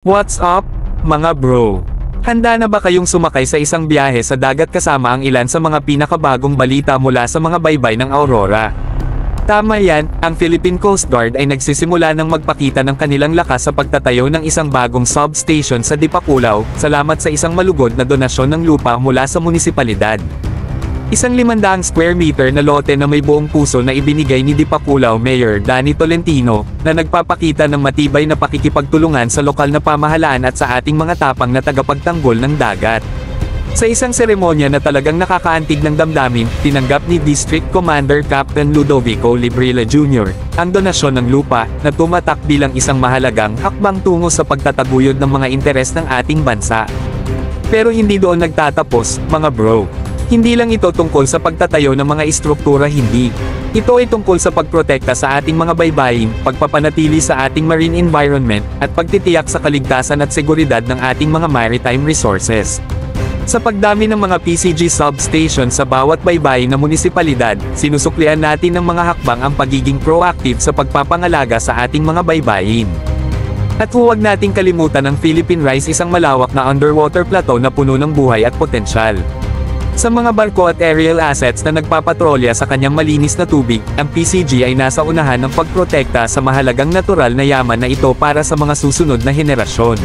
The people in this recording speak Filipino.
What's up, mga bro? Handa na ba kayong sumakay sa isang biyahe sa dagat kasama ang ilan sa mga pinakabagong balita mula sa mga baybay ng Aurora? Tama yan, ang Philippine Coast Guard ay nagsisimula ng magpakita ng kanilang lakas sa pagtatayo ng isang bagong substation sa Dipakulaw, salamat sa isang malugod na donasyon ng lupa mula sa munisipalidad. Isang 500 square meter na lote na may buong puso na ibinigay ni Dipakulaw Mayor Danny Tolentino, na nagpapakita ng matibay na pakikipagtulungan sa lokal na pamahalaan at sa ating mga tapang na tagapagtanggol ng dagat. Sa isang seremonya na talagang nakakaantig ng damdamin, tinanggap ni District Commander Captain Ludovico Librilla Jr. ang donasyon ng lupa, na tumatak bilang isang mahalagang hakbang tungo sa pagtataguyod ng mga interes ng ating bansa. Pero hindi doon nagtatapos, mga bro. Hindi lang ito tungkol sa pagtatayo ng mga istruktura, hindi. Ito ay tungkol sa pagprotekta sa ating mga baybayin, pagpapanatili sa ating marine environment, at pagtitiyak sa kaligtasan at seguridad ng ating mga maritime resources. Sa pagdami ng mga PCG substation sa bawat baybayin na munisipalidad, sinusuklian natin ng mga hakbang ang pagiging proactive sa pagpapangalaga sa ating mga baybayin. At huwag nating kalimutan ang Philippine Rise, isang malawak na underwater plateau na puno ng buhay at potensyal. Sa mga barko at aerial assets na nagpapatrolya sa kanyang malinis na tubig, ang PCG ay nasa unahan ng pagprotekta sa mahalagang natural na yaman na ito para sa mga susunod na henerasyon.